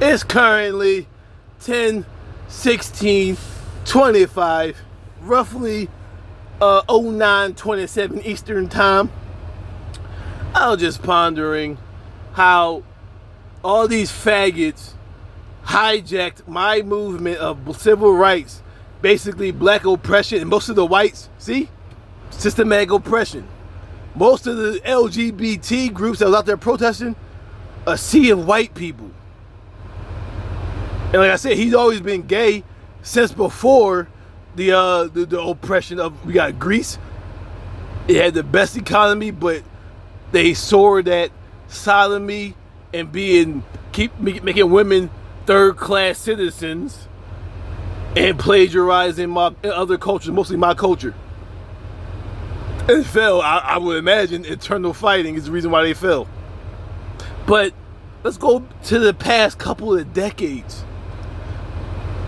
It's currently 10:16:25, roughly 09:27 Eastern Time. I was just pondering how all these faggots hijacked my movement of civil rights, basically black oppression, and most of the whites, see? Systematic oppression. Most of the LGBT groups that was out there protesting, a sea of white people. And like I said, he's always been gay since before the oppression of, we got Greece. It had the best economy, but they soared at sodomy and making women third-class citizens and plagiarizing other cultures, mostly my culture. It fell. I would imagine internal fighting is the reason why they fell. But let's go to the past couple of decades.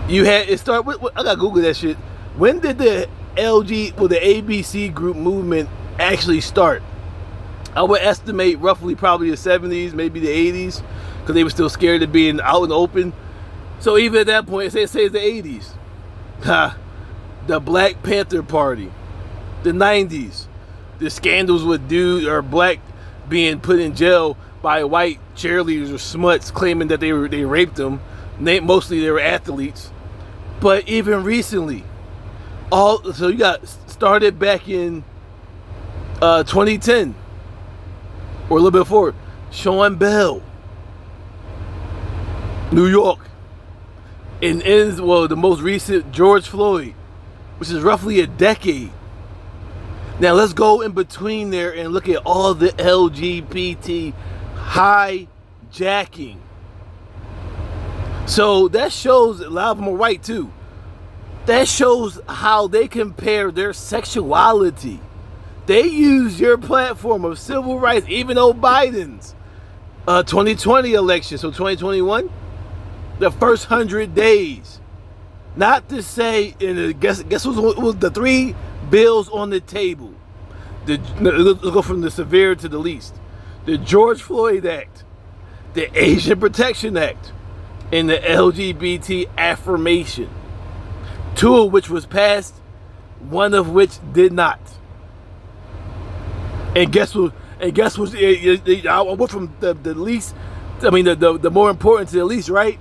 You had it start with, I gotta Google that shit. When did the the ABC group movement actually start? I would estimate roughly probably the 70s, maybe the 80s, because they were still scared of being out in the open. So even at that point, say it's the 80s. The Black Panther Party, the 90s, the scandals with dudes or black being put in jail by white cheerleaders or smuts claiming that they raped them. Mostly they were athletes. But even recently, so you got started back in 2010 or a little bit before. Sean Bell, New York, and the most recent George Floyd, which is roughly a decade. Now let's go in between there and look at all the LGBT hijacking. So that shows a lot of them are white too. That shows how they compare their sexuality. They use your platform of civil rights, even though Biden's 2020 election, so 2021, the first 100 days. Not to say, guess what was the three bills on the table. Let's go from the severe to the least. The George Floyd Act, the Asian Protection Act, and the LGBT affirmation. Two of which was passed, one of which did not. And guess what? I went from the least, the more important to the least, right?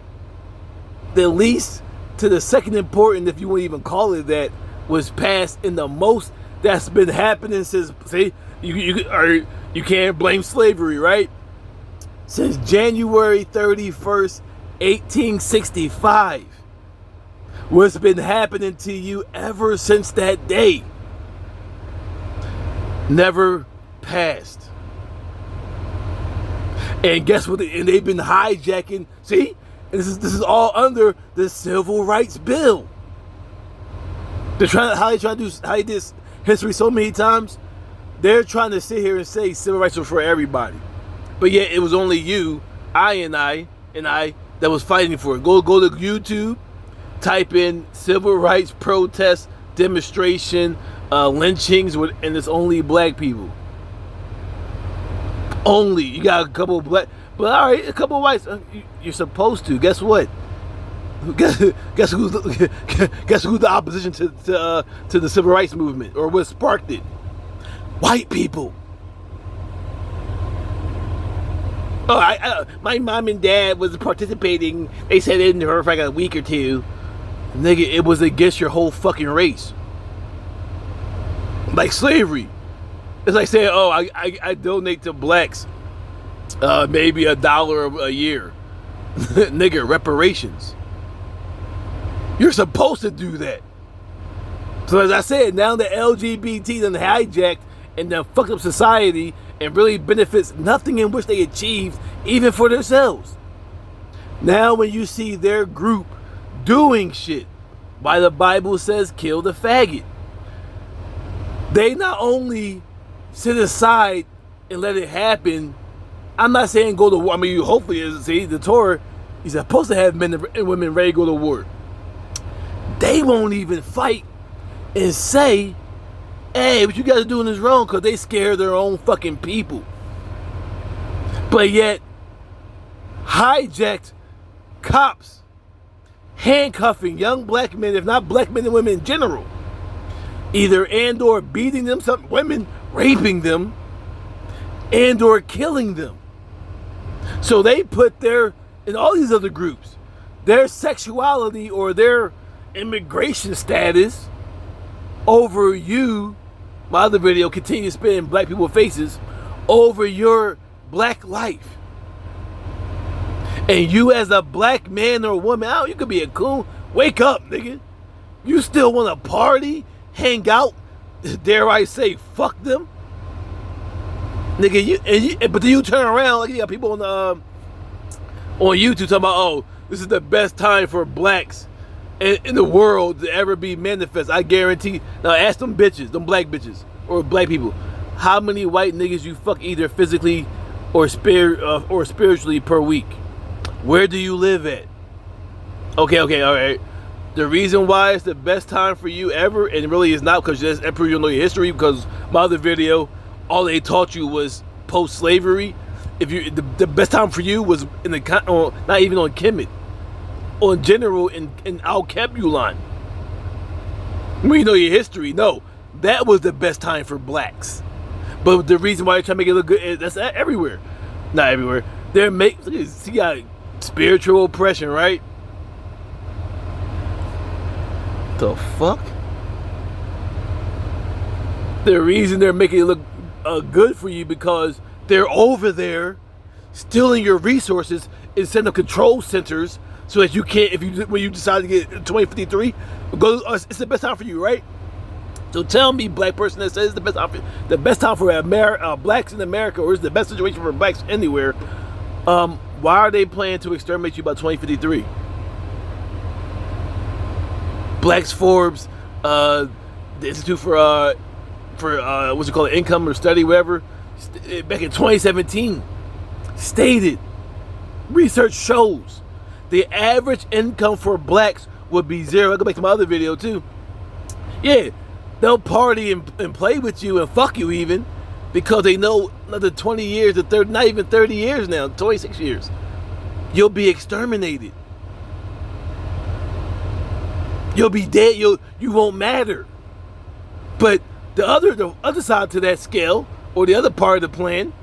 The least to the second important, if you wouldn't even call it that, was passed in the most that's been happening since, see, you can't blame slavery, right? Since January 31st, 1865. What's been happening to you ever since that day never passed. And guess what? And they've been hijacking. See, and this is all under the Civil Rights Bill. How they did history so many times. They're trying to sit here and say civil rights are for everybody, but yet it was only you, I that was fighting for it. Go to YouTube, type in civil rights protest, demonstration, lynchings, and it's only black people. Only. You got a couple of black, but all right, a couple of whites. You're supposed to. Guess what? Guess who's the opposition to the civil rights movement, or what sparked it? White people. Oh, my mom and dad was participating. They said it in her for like a week or two. Nigga, it was against your whole fucking race. Like slavery. It's like saying, oh, I donate to blacks maybe $1 a year. Nigga, reparations. You're supposed to do that. So as I said, now the LGBT done hijacked and done fucked up society and really benefits nothing in which they achieved, even for themselves. Now when you see their group doing shit, why the Bible says kill the faggot, they not only sit aside and let it happen. I'm not saying go to war. I mean, hopefully, see, the Torah, you're supposed to have men and women ready to go to war. They won't even fight and say, hey, what you guys are doing is wrong, because they scare their own fucking people. But yet, hijacked cops handcuffing young black men, if not black men and women in general, either and or beating them, some women raping them, and or killing them. So they put their, in all these other groups, their sexuality or their immigration status over you. My other video continues spitting black people's faces over your black life. And you as a black man or woman, oh, you could be a coon. Wake up, nigga. You still want to party, hang out, dare I say, fuck them? Nigga, but then you turn around, like you got people on YouTube talking about, oh, this is the best time for blacks in the world to ever be manifest. I guarantee. Now ask them bitches, them black bitches, or black people, how many white niggas you fuck either physically or spiritually per week? Where do you live at? Okay, all right. The reason why it's the best time for you ever, and really is not because you don't know your history, because my other video, all they taught you was post-slavery. If you the best time for you was in the not even on Kemet, on general in Al-Kebulon. When you know your history, no, that was the best time for blacks. But the reason why they're trying to make it look good is that's everywhere, not everywhere. They're see, got spiritual oppression, right? The fuck? The reason they're making it look good for you because they're over there stealing your resources and setting up control centers so that you can't, when you decide to get 2053, it's the best time for you, right? So tell me, black person that says the best time for blacks in America, or is the best situation for blacks anywhere, why are they planning to exterminate you by 2053? Blacks Forbes, the Institute for what's it called, Income or Study, whatever, back in 2017, stated, research shows the average income for blacks would be zero. I'll go back to my other video too. Yeah, they'll party and play with you and fuck you even, because they know another 20 years to 30, not even 30 years now, 26 years, you'll be exterminated. You'll be dead. You won't matter. But the other side to that scale, or the other part of the plan,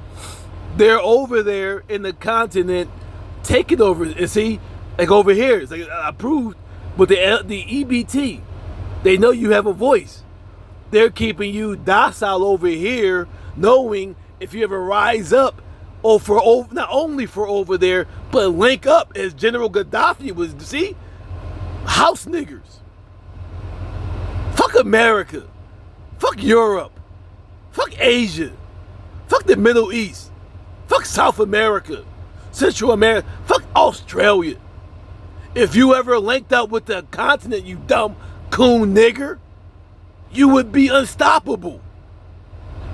they're over there in the continent taking over. And see, like over here, it's like approved with the EBT. They know you have a voice. They're keeping you docile over here, knowing if you ever rise up, not only for over there, but link up as General Gaddafi was. See, house niggers. Fuck America. Fuck Europe. Fuck Asia. Fuck the Middle East. Fuck South America. Central America. Fuck Australia. If you ever linked up with the continent, you dumb coon nigger, you would be unstoppable.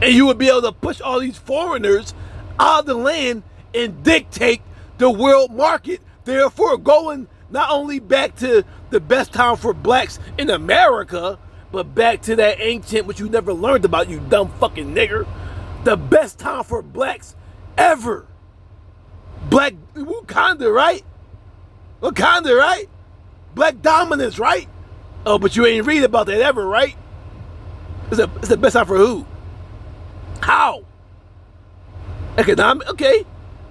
And you would be able to push all these foreigners out of the land and dictate the world market, therefore going not only back to the best time for blacks in America, but back to that ancient, which you never learned about, you dumb fucking nigger, the best time for blacks ever. Black Wakanda, right? Wakanda, right? Black dominance, right? Oh, but you ain't read about that ever, right? It's the best time for who? How? Economic? Okay.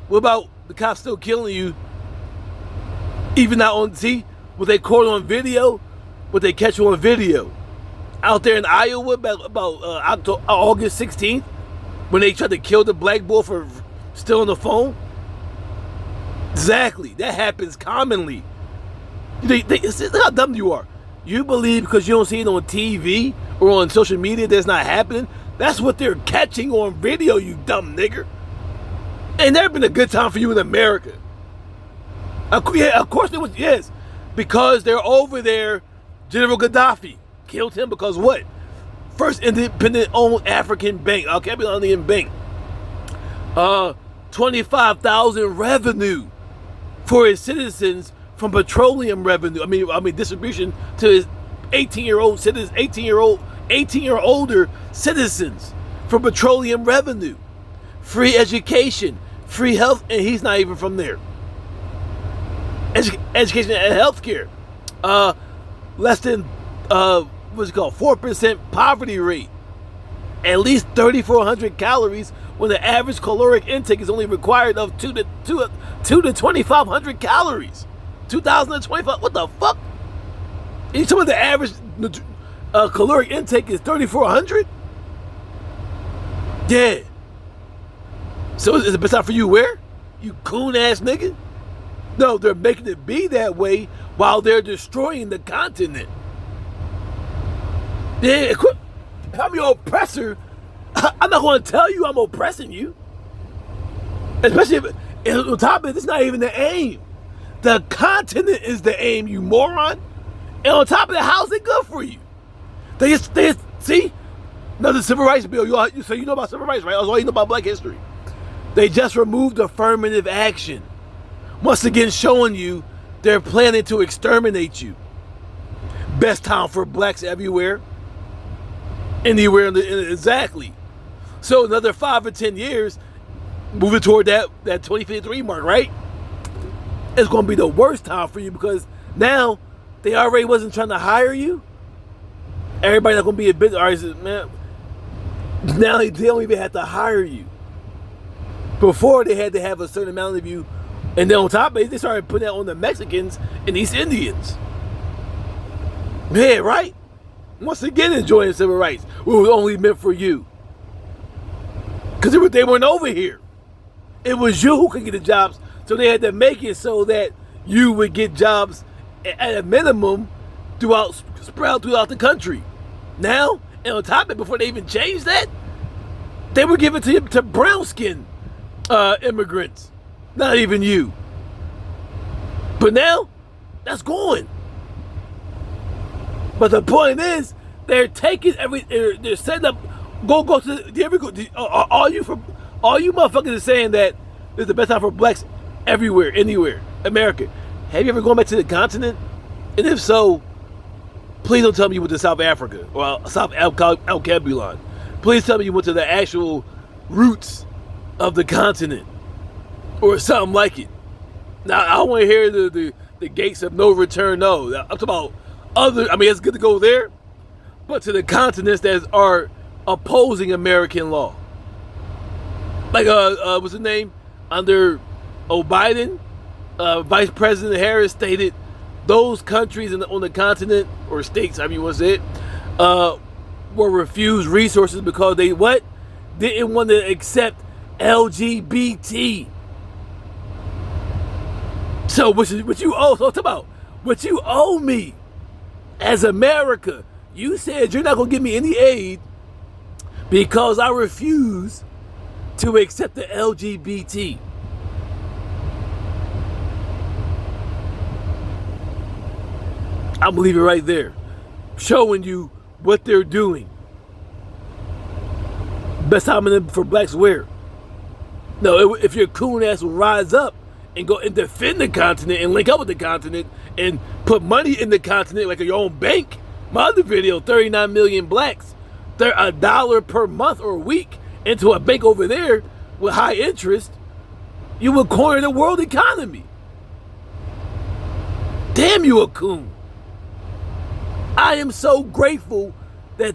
What about the cops still killing you? Even not on, see, what they caught on video, what they catch on video. Out there in Iowa about August 16th, when they tried to kill the black boy for stealing the phone. Exactly. That happens commonly. Look how dumb you are. You believe because you don't see it on TV or on social media that's not happening. That's what they're catching on video, you dumb nigger. Ain't never been a good time for you in America. Yeah, of course it was, yes. Because they're over there, General Gaddafi killed him because what? First independent owned African bank, Al-Kebulonian bank. 25,000 revenue for his citizens from petroleum revenue. I mean distribution to his 18-year-old citizens, 18 or older citizens from petroleum revenue. Free education, free health, and he's not even from there. education and healthcare. Less than what's it called, 4% poverty rate. At least 3,400 calories when the average caloric intake is only required of 2 to 2,500 calories. 2,025. What the fuck? You talking about the average caloric intake is 3,400? Yeah. So is it best out for you where? You coon ass nigga? No, they're making it be that way while they're destroying the continent. Yeah, if I'm your oppressor, I'm not going to tell you I'm oppressing you. Especially if on top of it, it's not even the aim. The continent is the aim, you moron. And on top of that, how's it good for you? They just see? Another civil rights bill. So you know about civil rights, right? That's all you know about black history. They just removed affirmative action. Once again, showing you they're planning to exterminate you. Best time for blacks everywhere. Anywhere exactly. So another 5 or 10 years, moving toward that 2053 mark, right? It's going to be the worst time for you because now they already wasn't trying to hire you. Everybody not going to be a bit. All right, man. Now they don't even have to hire you. Before they had to have a certain amount of you, and then on top of it, they started putting that on the Mexicans and East Indians. Yeah, right? Once again, enjoying civil rights. It was only meant for you. Because they weren't over here. It was you who could get the jobs, so they had to make it so that you would get jobs at a minimum spread out throughout the country. Now, and on top of it, before they even changed that, they were giving to brown skin immigrants, not even you. But now, that's gone. But the point is, they're taking they're setting up. Go to. All you motherfuckers are saying that it's the best time for blacks everywhere, anywhere, America. Have you ever gone back to the continent? And if so, please don't tell me you went to South Africa or South Alkebulan. Please tell me you went to the actual roots of the continent or something like it. Now I don't want to hear the gates of no return. No, I'm talking about other. I mean, it's good to go there, but to the continents that are opposing American law. Like what's his name? Under Biden, Vice President Harris stated those countries on the continent or states, however you want to say it, were refused resources because they didn't want to accept LGBT. So what you owe? So talk about what you owe me as America. You said you're not gonna give me any aid because I refuse to accept the LGBT. I'm gonna leave it right there, showing you what they're doing. Best time for blacks where? No, if your coon ass will rise up and go and defend the continent and link up with the continent and put money in the continent like your own bank. My other video, 39 million blacks, they're $1 per month or week into a bank over there with high interest, you would corner the world economy. Damn you a coon. I am so grateful that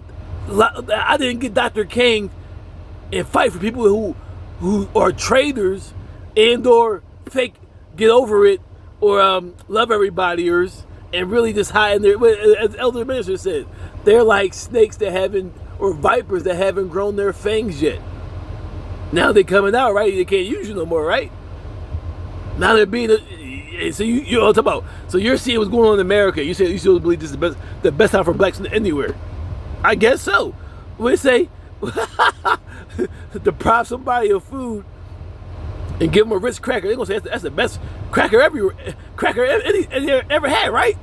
I didn't get Dr. King and fight for people who are traitors and or fake get over it or love everybodyers and really just hide in there. As Elder Minister said, they're like snakes that haven't, or vipers that haven't grown their fangs yet. Now they're coming out, right? They can't use you no more, right? Now they're being so you all talk about. So you're seeing what's going on in America. You say you still believe this is the best time for blacks anywhere. I guess so. We say deprive somebody of food and give them a Ritz cracker. They're gonna say that's the best cracker any ever had, right?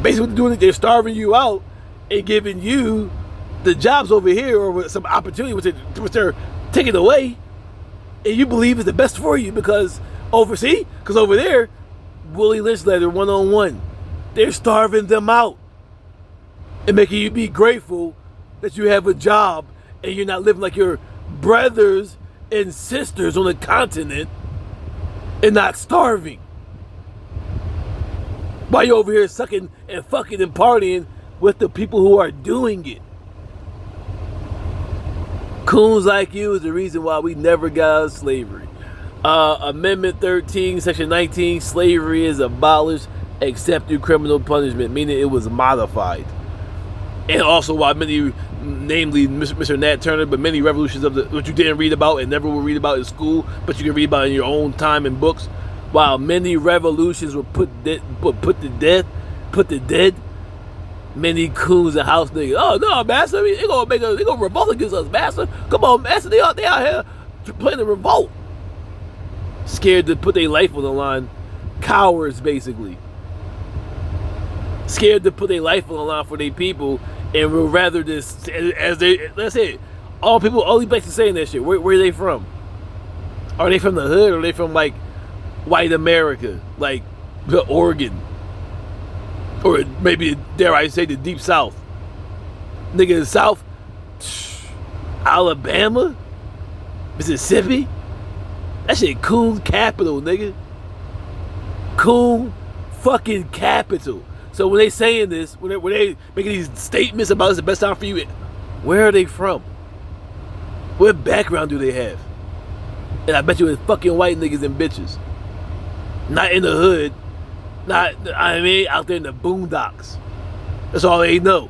Basically, what they're doing is they're starving you out and giving you the jobs over here or some opportunity which they're taking away, and you believe is the best for you because over there, Willie Lynch letter 101, they're starving them out and making you be grateful that you have a job and you're not living like your brothers and sisters on the continent and not starving. Why you over here sucking and fucking and partying with the people who are doing it? Coons like you is the reason why we never got out of slavery. Amendment 13, Section 19, slavery is abolished except through criminal punishment, meaning it was modified. And also why many, namely Mr. Nat Turner, but many revolutions of what you didn't read about and never will read about in school, but you can read about in your own time in books, while many revolutions were put to dead, many coons and house niggas. Oh no, master, they gonna revolt against us, master. Come on, master, they out here playing a revolt. Scared to put their life on the line. Cowards, basically. Scared to put their life on the line for their people, and would rather just, as they, let's say, all people, all these places saying that shit. Where are they from? Are they from the hood, or are they from like white America, like the Oregon, or maybe, dare I say, the deep South? Nigga, the South, Alabama, Mississippi. That shit coon capital, nigga. Coon fucking capital. So when they saying this, when they making these statements about it's the best time for you, where are they from? What background do they have? And I bet you it's fucking white niggas and bitches. Not in the hood. Not, I mean, out there in the boondocks. That's all they know.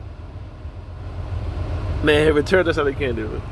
Man, return, that's how they can do it.